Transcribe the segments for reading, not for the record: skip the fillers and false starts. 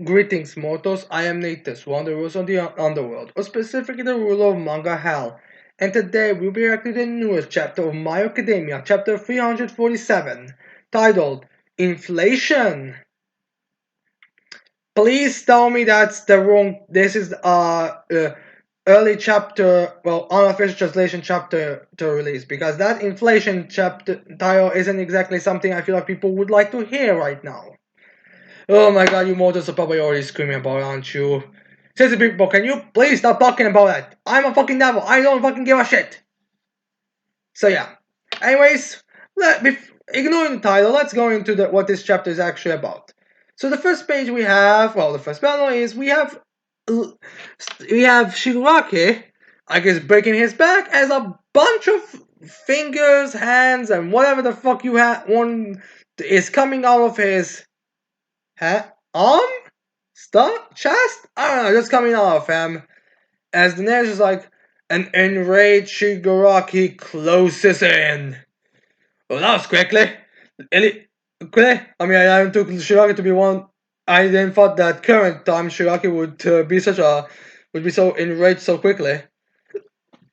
Greetings, mortals. I am Natus, one of the rulers of the underworld, or specifically the ruler of Manga Hell. And today we'll be reacting to the newest chapter of My Academia, chapter 347, titled Inflation. Please tell me that's the wrong. This is early chapter, well, unofficial translation chapter to release, because that inflation chapter title isn't exactly something I feel like people would like to hear right now. Oh my god, you mortals are probably already screaming about it, aren't you? Seriously, people, can you please stop talking about it? I'm a fucking devil. I don't fucking give a shit. So yeah. Anyways, ignoring the title, let's go into what this chapter is actually about. So the first page we have, well, the first panel is we have Shigaraki, I guess, breaking his back as a bunch of fingers, hands, and whatever the fuck you have one is coming out of his arm, stomach, chest. I don't know, just coming out of him. As the nails is like, an enraged Shigaraki closes in. Well, that was quickly. Quickly. I mean, I took Shigaraki to be one. I didn't thought that current time Shigaraki would be so enraged so quickly.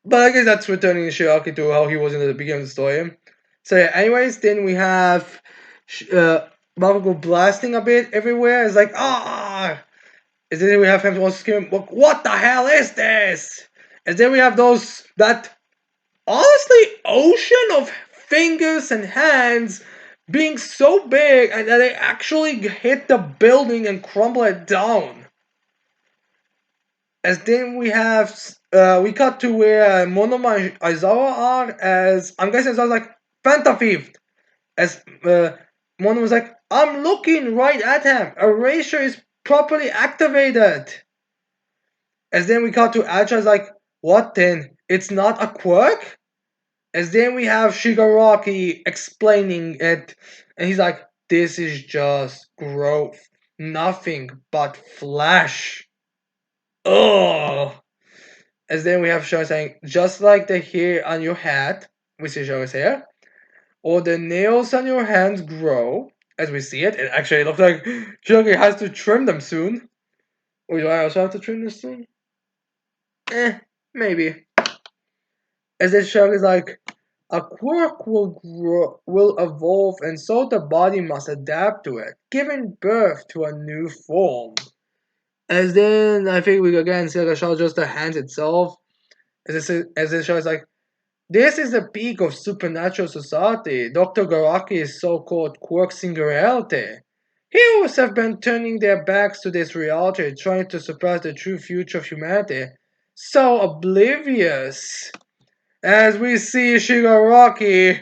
But I guess that's returning Shigaraki to how he was in the beginning of the story. So yeah, anyways, then we have Bakugo blasting a bit everywhere. It's like, ah! And then we have him also screaming, what the hell is this? And then we have that honestly ocean of fingers and hands being so big and that they actually hit the building and crumble it down. As then we cut to where Monoma and Aizawa are, as I'm guessing it sounds like Phantom Thief. As Mono was like, I'm looking right at him. Erasure is properly activated. As then we cut to Acha's like, what then? It's not a quirk? As then we have Shigaraki explaining it, and he's like, this is just growth. Nothing but flesh. Ugh. As then we have Showa saying, just like the hair on your hat, which is Showa's hair, or the nails on your hands grow, as we see it. It actually looks like Shigaraki has to trim them soon. Or do I also have to trim this soon? Maybe. As this shark is like, a quirk will evolve, and so the body must adapt to it, giving birth to a new form. As then I think we again see like a shot just the hands itself. As this show is like, this is the peak of supernatural society. Dr. Garaki's so-called quirk singularity. Heroes have been turning their backs to this reality, trying to suppress the true future of humanity. So oblivious. As we see Shigaraki,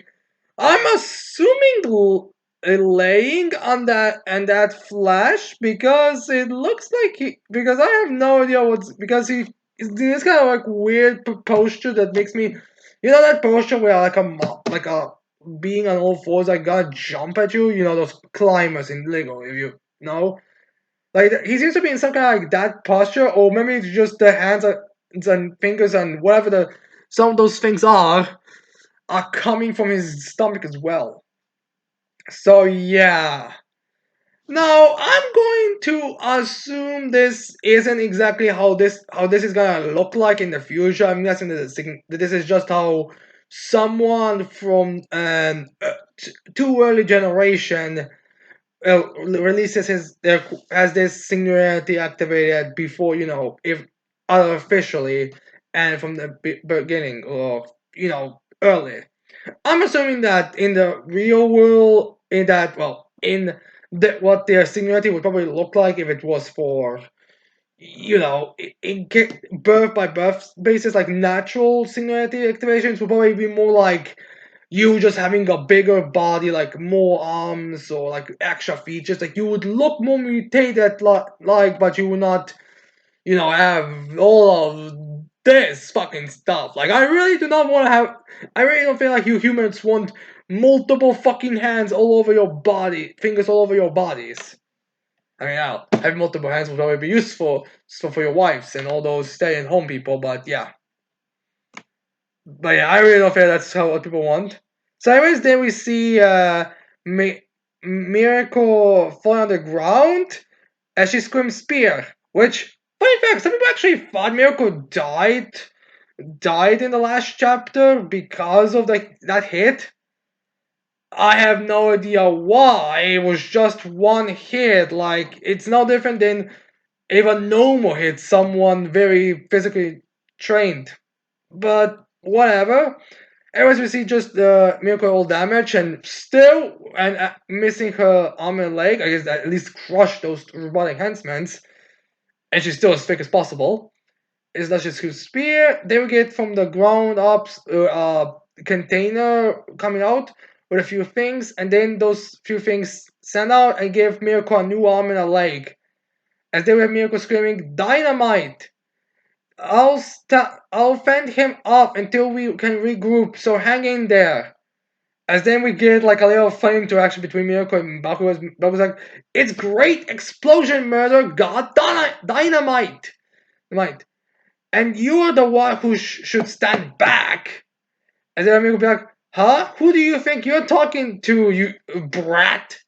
I'm assuming laying on that flash because it looks like because I have no idea because he is this kind of like weird posture that makes me, that posture where like a being on all fours like gonna jump at you, those climbers in Lego, if you know. Like he seems to be in some kind of like that posture, or maybe it's just the hands and fingers and whatever some of those things are coming from his stomach as well. So yeah. Now I'm going to assume this isn't exactly how this is gonna look like in the future. I'm guessing that this is just how someone from too early generation releases has this singularity activated before, if unofficially, and from the beginning, or early. I'm assuming that in the real world, in what their singularity would probably look like if it was for, birth by birth basis, like natural singularity activations would probably be more like you just having a bigger body, like more arms or like extra features. Like you would look more mutated, but you would not, have all of this fucking stuff. Like, I really do not want to have. I really don't feel like you humans want multiple fucking hands all over your body, fingers all over your bodies. I mean, now, having multiple hands would probably be useful so for your wives and all those stay-at-home people, but yeah. But yeah, I really don't feel that's what people want. So, anyways, then we see Miracle fall on the ground, as she screams spear, which, funny fact, some people actually thought Miracle died in the last chapter because of that hit. I have no idea why. It was just one hit. Like, it's no different than if a Nomo hits someone very physically trained. But whatever. Anyways, we see just the Miracle all damage and still and missing her arm and leg. I guess that at least crush those robotic enhancements. And she's still as thick as possible. Is that just his spear? Then we get from the ground up container coming out with a few things, and then those few things send out and give Miracle a new arm and a leg. As they have Miracle screaming, "Dynamite! I'll fend him off until we can regroup, so hang in there." As then we get like a little fun interaction between Miracle and Bakugo. Bakugo's like, "It's great explosion murder, god dynamite! Dynamite. And you're the one who should stand back." And then Amigo will be like, "Huh? Who do you think you're talking to, you brat?"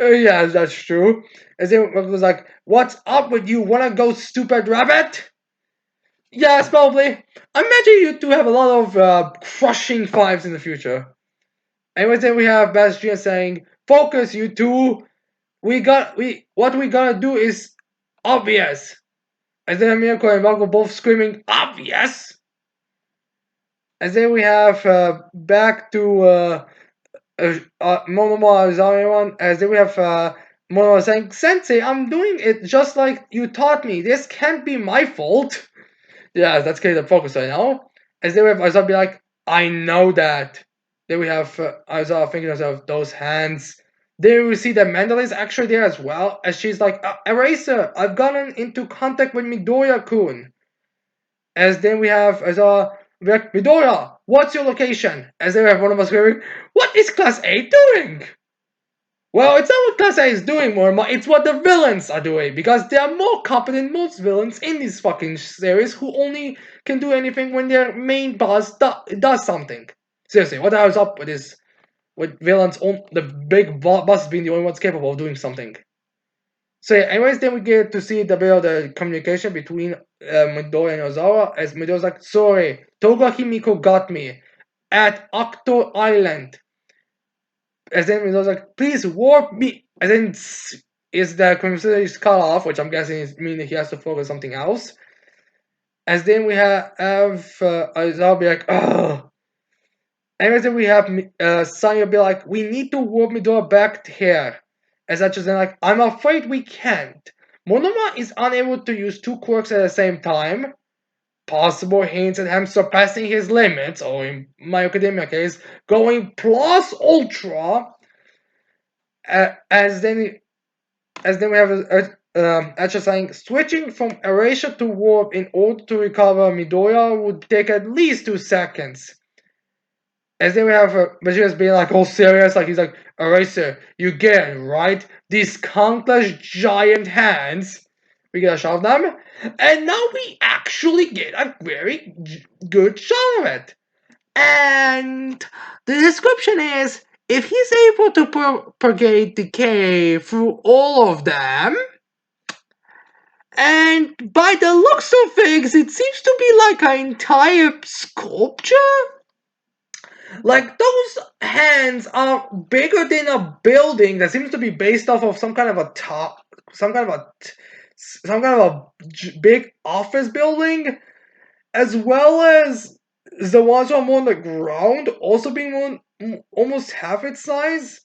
Yeah, that's true. And then Amigo was like, "What's up with you? Wanna go, stupid rabbit?" Yes, probably. I imagine you two have a lot of crushing fives in the future. Anyways, then we have Bastion saying, "Focus, you two. What we gotta do is obvious." And then Mirko and Marco both screaming, "Obvious!" And then we have back to Monoma Zariman, as then we have Monoma saying, "Sensei, I'm doing it just like you taught me. This can't be my fault." Yeah, that's kind of focus right now. As then we have Aizawa be like, "I know that." Then we have Aizawa thinking to herself, "Those hands." Then we see that Mandala is actually there as well, as she's like, "Eraser, I've gotten into contact with Midoriya-kun." As then we have Midoriya, what's your location? As then we have one of us screaming, "What is Class A doing?" Well, it's not what Class A is doing, Morma, it's what the villains are doing, because they are more competent than most villains in this fucking series who only can do anything when their main boss does something. Seriously, what the hell is up with this? With villains, the big boss being the only ones capable of doing something. So yeah, anyways, then we get to see the bit of the communication between Midori and Ozawa, as Midori's like, "Sorry, Toga Himiko got me at Octo Island." As then Midori's like, "Please warp me." And then is the conversation is cut off, which I'm guessing is meaning he has to focus on something else. As then we have Ozawa be like, "Ugh." Anyways, then we have Sanyo be like, "We need to warp Midori back here." As such as then like, "I'm afraid we can't. Monoma is unable to use two quirks at the same time." Possible hints at him surpassing his limits, or in My Academia case, going plus ultra. As then we have Acha saying, "Switching from Erasure to Warp in order to recover Midoriya would take at least 2 seconds." As then we have Vegeta's being like all serious, like he's like, "Eraser, you get it, right? These countless giant hands." We get a shot of them, and now we actually get a very good shot of it. And the description is, if he's able to propagate decay through all of them, and by the looks of things, it seems to be like an entire sculpture. Like, those hands are bigger than a building that seems to be based off of some kind of a top, some kind of a big office building, as well as the ones who are more on the ground also being almost half its size.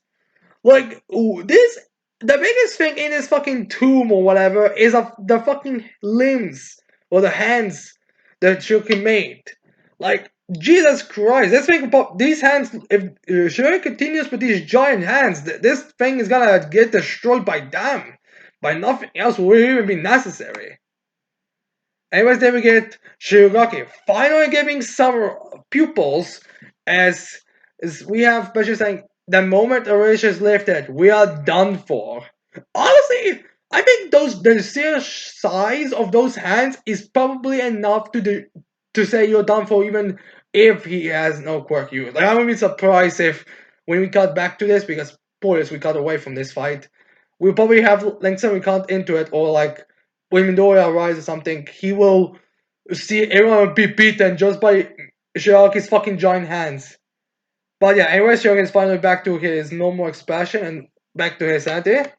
Like, this, the biggest thing in this fucking tomb or whatever is the fucking limbs or the hands that Shuki made. Like, Jesus Christ, let's think about these hands. If Shuri continues with these giant hands, this thing is gonna get destroyed by them. By nothing else will even be necessary. Anyways, then we get Shirogaki finally giving some pupils as we have Bashir saying, "The moment Erasure is lifted, we are done for." Honestly, I think the sheer size of those hands is probably enough to say you're done for, even if he has no quirk use. Like, I wouldn't be surprised if when we cut back to this, because spoilers, we cut away from this fight. we'll probably have Link Summon into it, or like when Midoriya rise or something, he will see everyone be beaten just by Shiraki's fucking giant hands. But yeah, anyway, Shiraki's finally back to his normal expression and back to his sanity.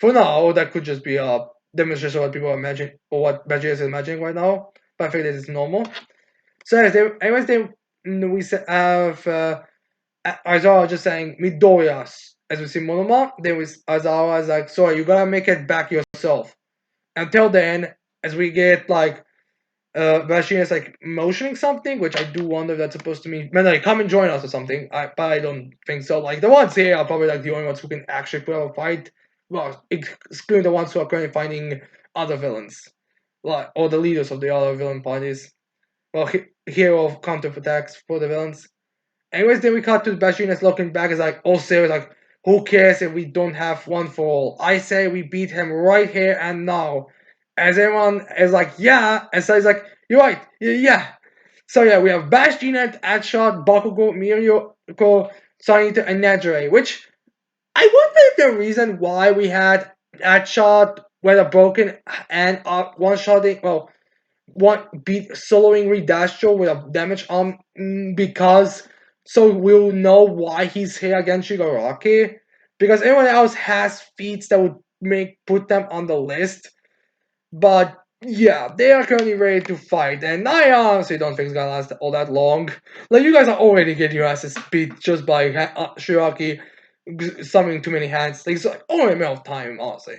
For now, that could just be a demonstration of what people are imagining, or what Vegeta is imagining right now. But I think this is normal. So anyways, we have Aizawa just saying Midoriya, as we see Monoma. Then with Aizawa is like, sorry, you gotta make it back yourself. Until then, as we get like Vashina is like motioning something, which I do wonder if that's supposed to mean, man, like come and join us or something. But I don't think so. Like the ones here are probably like the only ones who can actually put up a fight. Well, excluding the ones who are currently fighting other villains, like or the leaders of the other villain parties. Well, hero counterattacks for the villains. Anyways, then we cut to Vashina's looking back, is like all serious, like who cares if we don't have one for all? I say we beat him right here and now. As everyone is like, yeah, and so he's like, you're right, yeah. So yeah, we have Bastion, Adshot, Bakugo, Miryuko, Sanita, and Nejire, which I wonder if the reason why we had Adshot with a broken and one-shotting, well, one beat soloing Redastro with a damage because so we'll know why he's here against Shigaraki. Because everyone else has feats that would put them on the list. But yeah, they are currently ready to fight, and I honestly don't think it's gonna last all that long. Like you guys are already getting your asses beat just by Shiraki summoning too many hands. Like, it's like only a matter of time, honestly.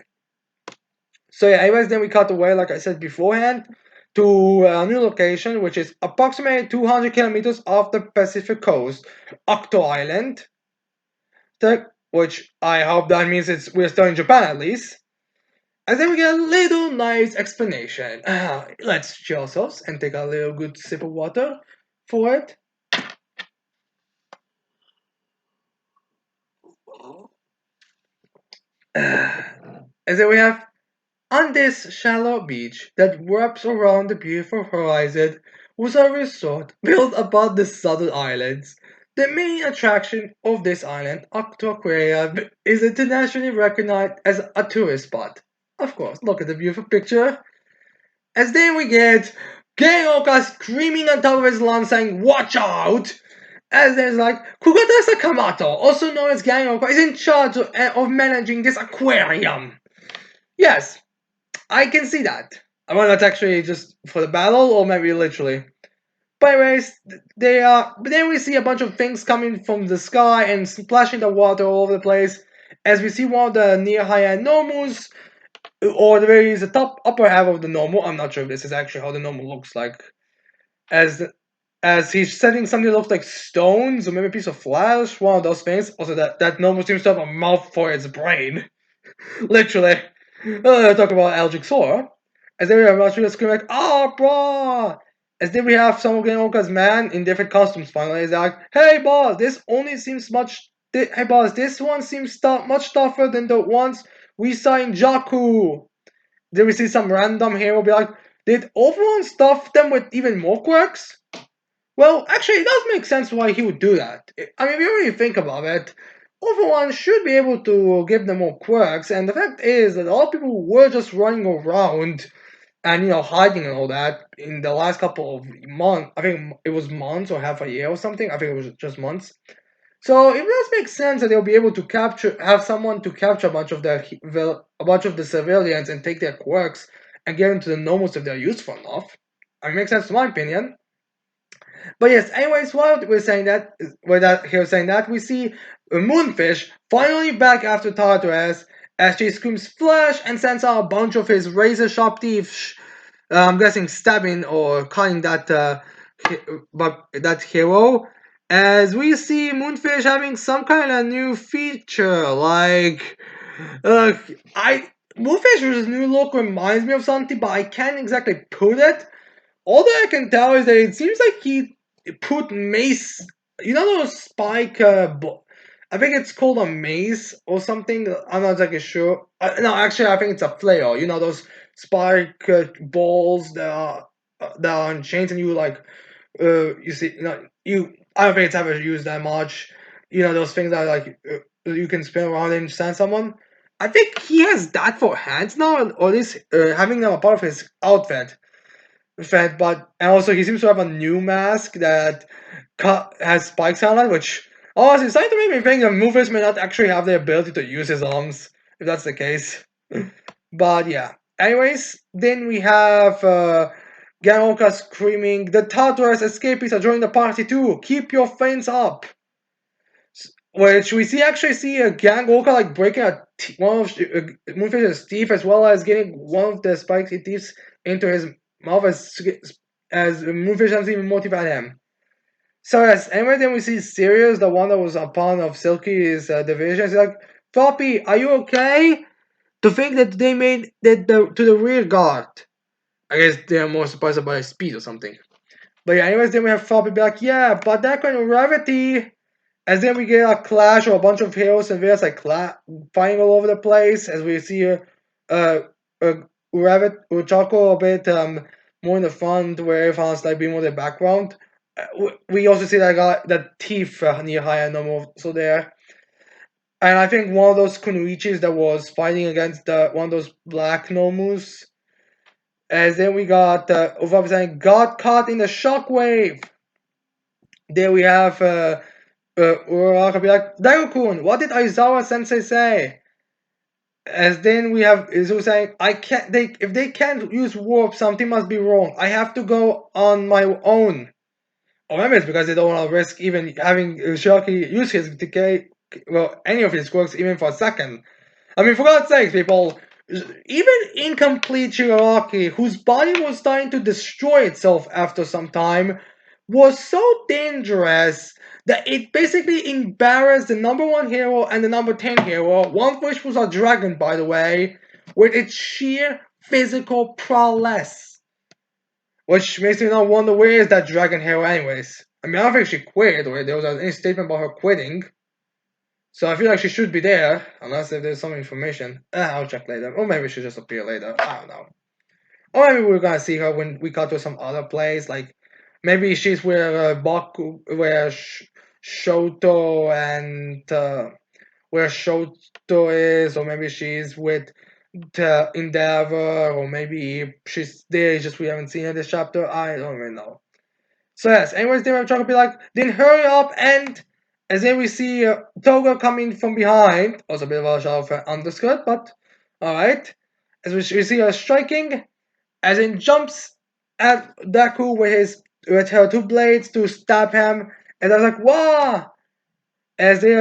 So yeah, anyways, then we cut away, like I said beforehand, to a new location, which is approximately 200 kilometers off the Pacific coast, Octo Island. Which I hope that means we're still in Japan at least. And then we get a little nice explanation. Let's chill ourselves and take a little good sip of water for it. And then we have on this shallow beach that wraps around the beautiful horizon was a resort built above the southern islands. The main attraction of this island, Octo Aquaria, is internationally recognized as a tourist spot. Of course, look at the beautiful picture. As then we get Geoka screaming on top of his lungs saying, "Watch out!" As there's like, Kugata Sakamoto, also known as Geoka, is in charge of managing this aquarium. Yes, I can see that. I wonder if that's actually just for the battle or maybe literally. But anyways, they are. But then we see a bunch of things coming from the sky and splashing the water all over the place. As we see one of the near high-end Nomus, or the very the top upper half of the normal. I'm not sure if this is actually how the normal looks like. As as he's setting something that looks like stones or maybe a piece of flesh, one of those things. Also, that normal seems to have a mouth for its brain. Literally. Talk about Algic Sora. As then we have Rashida screaming like, "Ah, brah!" As then we have some of Genoka's man in different costumes finally. He's like, "Hey, boss, this only seems much. Hey, boss, this one seems much tougher than the ones we saw in Jakku." Then we see some random hero be like, "Did Overone stuff them with even more quirks?" Well, actually, it does make sense why he would do that. I mean, if you really think about it, Overone should be able to give them more quirks, and the fact is that a lot of people were just running around and, hiding and all that in the last couple of months. I think it was months or half a year or something. I think it was just months. So it does make sense that they'll be able to have someone to capture a bunch of the civilians and take their quirks and get them to the normals if they're useful enough. I mean, it makes sense to my opinion. But yes, anyways, while we're saying that, we see Moonfish finally back after Tartarus as she screams flash and sends out a bunch of his razor sharp teeth. I'm guessing stabbing or cutting that hero. As we see Moonfish having some kind of new feature, like uh, I Moonfish's new look reminds me of something, but I can't exactly put it. All that I can tell is that it seems like he put mace. You know those spike. I think it's called a mace or something. I'm not exactly sure. No, actually, I think it's a flail. You know those spike balls that are on chains, and you like. You see, you. I don't think it's ever used that much. You know those things that like you can spin around and stand someone. I think he has that for hands now, or at least having them a part of his outfit. But and also he seems to have a new mask that has spikes on it, which honestly it's starting to make me think that movers may not actually have the ability to use his arms, if that's the case. But yeah. Anyways, then we have Ganoka screaming, "The Tartarus escapees are joining the party too! Keep your feints up!" Which we actually see a Ganoka like breaking one of Moonfish's teeth, as well as getting one of the spiky teeth into his mouth as Moonfish doesn't even motivate him. So yes, anyway, then we see Sirius, the one that was a pawn of Silky's division. He's like, "Floppy, are you okay?" To think that they made that to the rear guard. I guess they're more surprised by his speed or something. But yeah, anyways, then we have Floppy be like, "Yeah, but that kind of gravity." As then we get a clash of a bunch of heroes and villains like fighting all over the place. As we see uh, uh Rabbit Choco a bit more in the front, where everyone else like being more in the background. We also see that guy, that thief near higher number so there. And I think one of those Kunoichis that was fighting against one of those black Nomus. As then we got Ufabi saying, "Got caught in the shockwave." There we have Uraraka be like, "Daikun, what did Aizawa Sensei say?" As then we have Izu saying, "I can't. If they can't use warp, something must be wrong. I have to go on my own." Or maybe it's because they don't want to risk even having Shiraki use his decay, well, any of his quirks even for a second. I mean, for God's sakes, people, even incomplete Shiraki, whose body was starting to destroy itself after some time, was so dangerous that it basically embarrassed the number 1 hero and the number 10 hero, one of which was a dragon, by the way, with its sheer physical prowess. Which makes me not wonder where is that dragon hero anyways. I mean, I don't think she quit, or there was any statement about her quitting. So I feel like she should be there, unless if there's some information. I'll check later. Or maybe she'll just appear later. I don't know. Or maybe we're gonna see her when we cut to some other place. Like, maybe she's where Baku, where Shoto and where Shoto is, or maybe she's with the Endeavor, or maybe she's there, just we haven't seen her this chapter. I don't really know. So yes, anyways, then I'm trying to be like, then hurry up and as then we see Toga coming from behind, also a bit of a shadow of an underskirt, but alright. As we see her striking, as in jumps at Deku with her 2 blades to stab him, and I was like, wow! As they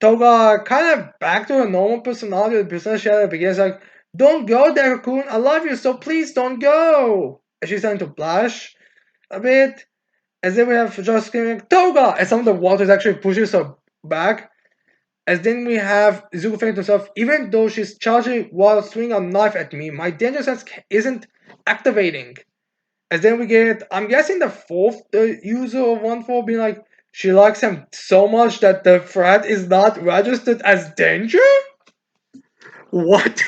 Toga kind of back to her normal personality, the personality she had at the beginning, like, "Don't go, Deku-kun, I love you, so please don't go!" And she's starting to blush a bit. As then we have just screaming, "Toga!" And some of the waters actually pushes her back. As then we have Izuku thinking to herself, even though she's charging while swinging a knife at me, my danger sense isn't activating. As then we get, I'm guessing the fourth user of 1-4 being like, she likes him so much that the threat is not registered as danger? What?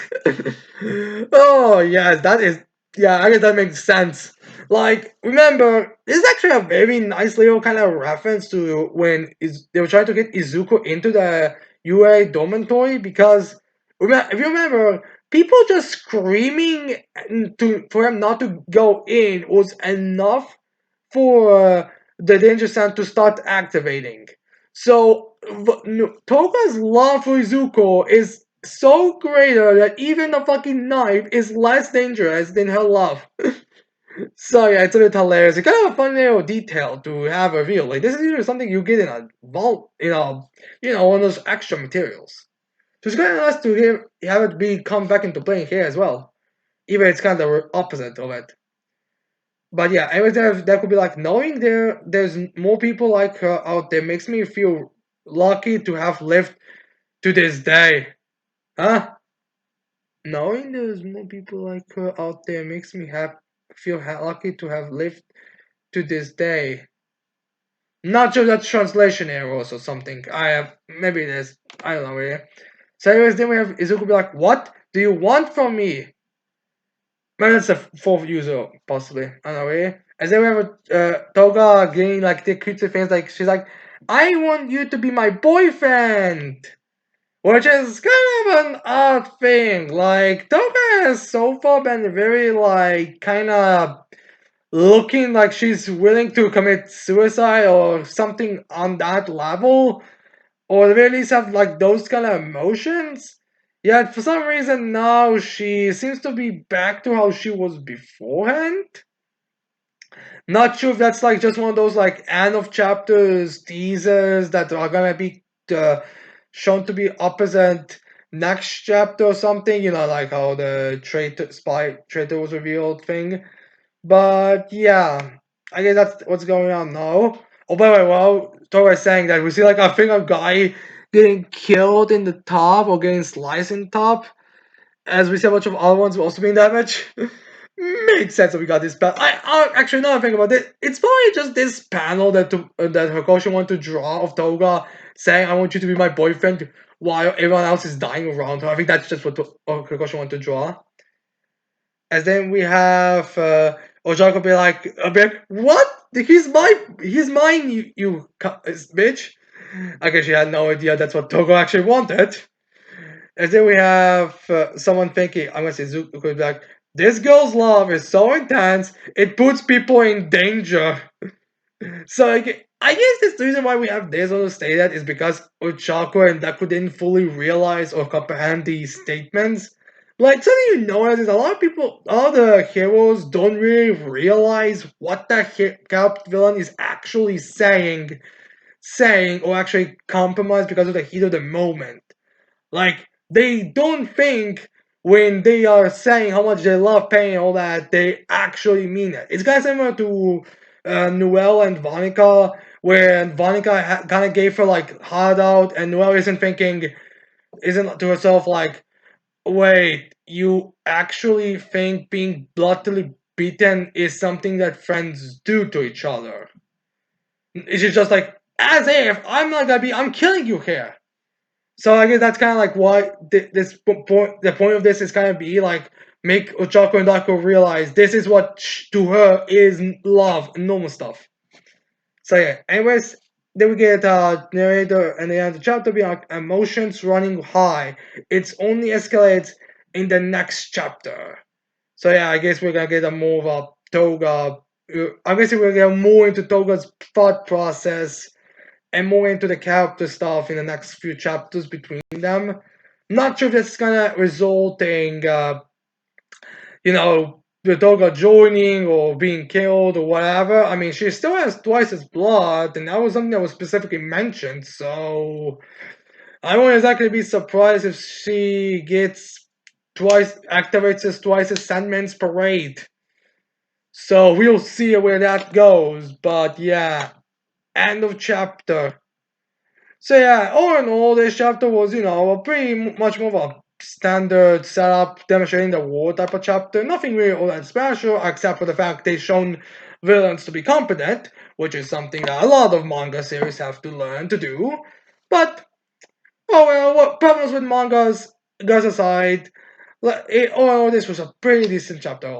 Oh, yes, that is. Yeah, I guess that makes sense. Like, remember, this is actually a very nice little kind of reference to when they were trying to get Izuku into the UA dormitory because, if you remember, people just screaming for him not to go in was enough for the danger sign to start activating. So Toga's love for Izuku is so greater that even a fucking knife is less dangerous than her love. So yeah, it's a bit hilarious. It's kind of a fun little detail to have revealed. Like this is usually something you get in a vault, one of those extra materials. So it's kind of nice to have it come back into playing here as well. Even it's kind of the opposite of it. But yeah, anyways, that could be like knowing there's more people like her out there makes me feel lucky to have lived to this day. Huh? Knowing there's more people like her out there makes me feel lucky to have lived to this day. Not just a translation errors or something. I have maybe it is. I don't know really. So anyways, then we have Izuku be like, "What do you want from me?" Maybe that's the fourth user, possibly. I don't know really. And then we have Toga getting like the cutesy things like she's like, "I want you to be my boyfriend." Which is kind of an odd thing. Like, Toga has so far been very, like, kind of looking like she's willing to commit suicide or something on that level, or at the very least have, like, those kind of emotions. Yet, for some reason, now she seems to be back to how she was beforehand. Not sure if that's like just one of those like end of chapters teasers that are gonna be uh, shown to be opposite next chapter or something. You know, like how the traitor was revealed thing. But yeah, I guess that's what's going on now. Oh, by the way, well, Tora is saying that we see like a thing of guy getting killed in the top or getting sliced in top, as we see a bunch of other ones also being damaged. Makes sense that we got this panel. I actually now I think about it, it's probably just this panel that Hakoshi wanted to draw of Toga saying, "I want you to be my boyfriend," while everyone else is dying around her. I think that's just what Hakoshi wanted to draw. And then we have Ojako be like, "What? He's mine, bitch." I guess she had no idea that's what Togo actually wanted. And then we have someone thinking, I'm gonna say Zuko could be like, this girl's love is so intense, it puts people in danger. So like, I guess this the reason why we have this on the state that is because Ochako and Deku didn't fully realize or comprehend these statements. Like something you notice is a lot of people, all the heroes don't really realize what the cap villain is actually saying or actually compromise because of the heat of the moment. Like they don't think when they are saying how much they love pain and all that, they actually mean it. It's kind of similar to Noelle and Vonica, where Vonica kind of gave her like hard out, and Noelle isn't to herself like, wait, you actually think being bloodily beaten is something that friends do to each other? It's just like, as if I'm not gonna be, I'm killing you here. So I guess that's kind of like what this point. The point of this is kind of be like make Ochako and Dako realize this is what to her is love and normal stuff. So yeah. Anyways, then we get narrator and the end of the chapter being like emotions running high. It's only escalates in the next chapter. So yeah, I guess we're gonna get a more of a Toga. I guess we're gonna get more into Toga's thought process and more into the character stuff in the next few chapters between them. Not sure if that's gonna result in, the Doga joining or being killed or whatever. I mean, she still has twice as blood, and that was something that was specifically mentioned, so I won't exactly be surprised if she activates as twice as Sandman's parade. So we'll see where that goes, but yeah, end of chapter. So yeah, all in all, this chapter was, a pretty much more of a standard setup demonstrating the war type of chapter. Nothing really all that special, except for the fact they've shown villains to be competent, which is something that a lot of manga series have to learn to do. But oh well, what problems with mangas goes aside, all in all, this was a pretty decent chapter.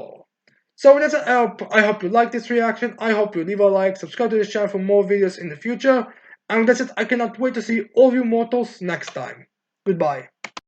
So with that, I hope you like this reaction. I hope you leave a like, subscribe to this channel for more videos in the future. And that's it. I cannot wait to see all of you mortals next time. Goodbye.